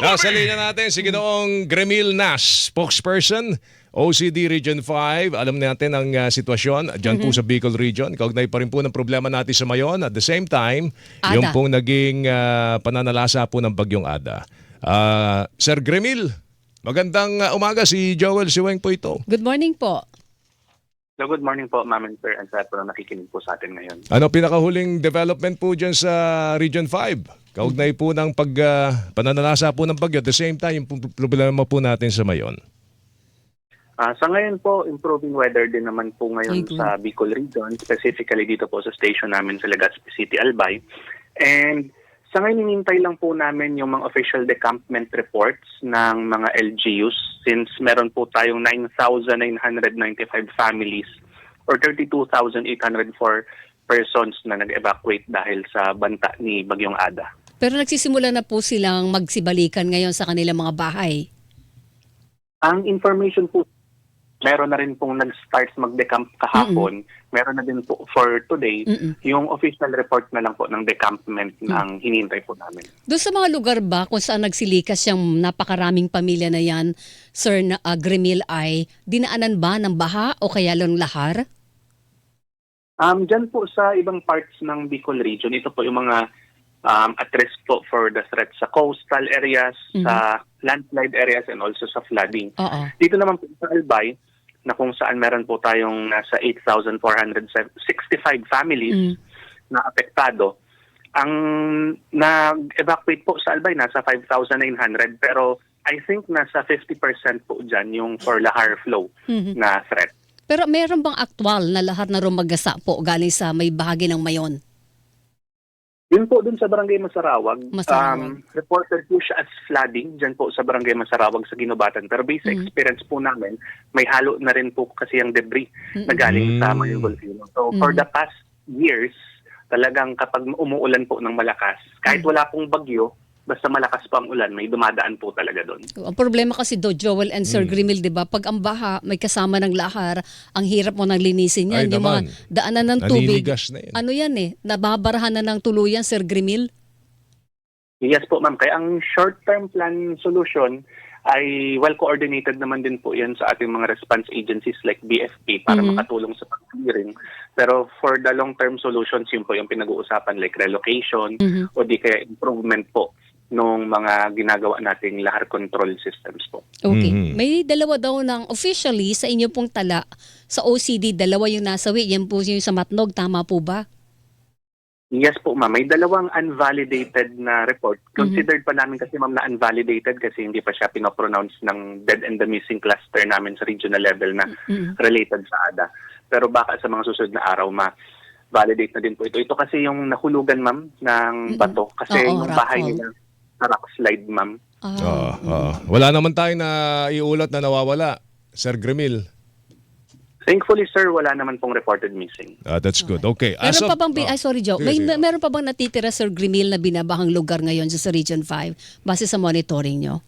Nasa linya natin si Ginoong Gremil Nas, spokesperson, OCD Region 5. Alam natin ang sitwasyon dyan po sa Bicol Region. Kaugnay pa rin po ng problema natin sa Mayon. At the same time, yung pong naging pananalasa po ng Bagyong Ada. Sir Gremil, magandang umaga. Si Joel Siweng po ito. Good morning po. So good morning po, Ma'am and Sir, and sa po na nakikinig po sa atin ngayon. Ano pinakahuling development po dyan sa Region 5? Kaugnay po ng pananalasa po ng bagyo. At the same time, yung problema po natin sa Mayon. Sa ngayon po, improving weather din naman po ngayon sa Bicol Region, specifically dito po sa station namin sa Legazpi City, Albay. And sa ngayon, hinintay lang po namin yung mga official decampment reports ng mga LGUs since meron po tayong 9,995 families or 32,804 persons na nag-evacuate dahil sa banta ni Bagyong Ada. Pero nagsisimula na po silang magsibalikan ngayon sa kanilang mga bahay. Ang information po, meron na rin pong nag-start mag-decamp kahapon. Meron na din po for today. Yung official report na lang po ng decampment ang hinintay po namin. Doon sa mga lugar ba kung saan nagsilikas yung napakaraming pamilya na yan, Sir Gremil, ay dinaanan ba ng baha o kaya lang lahar? Diyan po sa ibang parts ng Bicol Region, ito po yung mga at risk po for the threat sa coastal areas, sa landslide areas, and also sa flooding. Dito naman po sa Albay, na kung saan meron po tayong nasa 8,465 families na apektado. Ang nag-evacuate po sa Albay, nasa 5,900, pero I think nasa 50% po dyan yung for lahar flow na threat. Pero meron bang aktwal na lahar na rumagasa po galing sa may bahagi ng Mayon? Yun po dun sa Barangay Masarawag, Masarawag. reported po siya as flooding dyan po sa Barangay Masarawag sa Ginubatan. Pero based sa experience po namin, may halo na rin po kasi ang debris na galing sa Mayon Volcano. So for the past years, talagang kapag umuulan po ng malakas, kahit wala pong bagyo, basta malakas pa ang ulan, may dumadaan po talaga doon. Ang problema kasi do, Joel and Sir Gremil, di ba? Pag ang baha, may kasama ng lahar, ang hirap mo nang linisin yan. Ay, yung naman. mga daanan ng tubig. Naninigas na yan. Ano yan nababarahan na ng tuluyan, Sir Gremil? Yes po, ma'am. Kaya ang short-term plan solution ay well-coordinated naman din po yan sa ating mga response agencies like BFP para makatulong sa pag-clearing. Pero for the long-term solutions, yun po yung pinag-uusapan like relocation o di kaya improvement po nung mga ginagawa nating lahar control systems po. Okay. May dalawa daw ng officially sa inyo pong tala sa OCD, dalawa yung nasawi. Yan po yung sa Matnog, tama po ba? Yes po, ma'am. May dalawang unvalidated na report. Considered pa namin kasi, ma'am, na unvalidated kasi hindi pa siya pinopronounce ng dead and the missing cluster namin sa regional level na related sa ADA. Pero baka sa mga susunod na araw, ma-validate na din po ito. Ito kasi yung nahulugan, ma'am, ng bato. Kasi yung bahay nila, rock slide, ma'am. Wala naman tayong na iulat na nawawala, Sir Gremil. Thankfully, sir, wala naman pong reported missing. That's good. Okay. Meron pa bang, sorry Joe, Sige. meron pa bang natitira, Sir Gremil, na binabahang lugar ngayon sa Region 5 base sa monitoring nyo?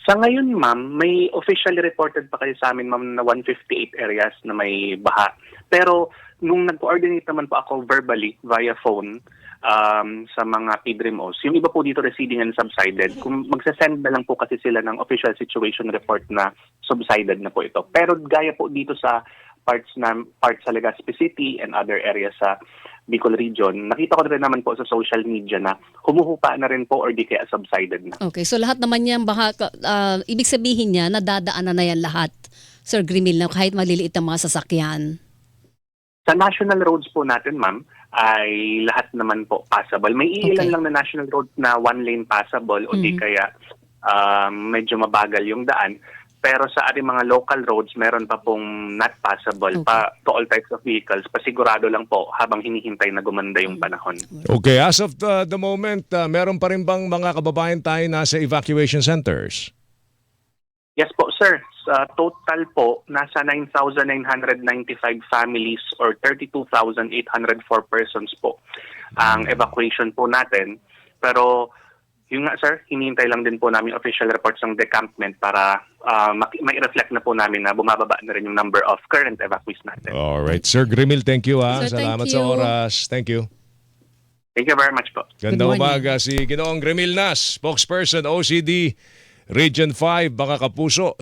Sa ngayon, ma'am, may officially reported pa kayo sa amin, ma'am, na 158 areas na may baha. Pero nung nag-coordinate naman po ako verbally via phone sa mga PDRMOs, yung iba po dito receding and subsided, kung magsasend na lang po kasi sila ng official situation report na subsided na po ito. Pero gaya po dito sa parts sa Legazpi City and other areas sa Bicol Region, nakita ko rin naman po sa social media na humuhupa na rin po or di kaya subsided na. Okay, so lahat naman yan, ibig sabihin niya, nadadaanan na yan lahat, Sir Gremil, na kahit maliliit ang mga sasakyan. Sa national roads po natin, ma'am, ay lahat naman po passable. May ilan lang na national roads na one lane passable o di kaya medyo mabagal yung daan. Pero sa ating mga local roads, meron pa pong not passable pa to all types of vehicles. Pasigurado lang po habang hinihintay na gumanda yung panahon. Okay, as of the moment, meron pa rin bang mga kababayan tayo nasa evacuation centers? Yes po, sir. Sa total po, nasa 9,995 families or 32,804 persons po ang evacuation po natin. Pero yung nga, sir, hinihintay lang din po namin official reports ng decampment para may reflect na po namin na bumababa na rin yung number of current evacuees natin. Alright. Sir Gremil, thank you. Sir, Salamat thank sa you. oras. Thank you. Thank you very much po. Ganda Good morning. umaga si Ginoong Gremil Nas, spokesperson OCD Region 5, baka Kapuso.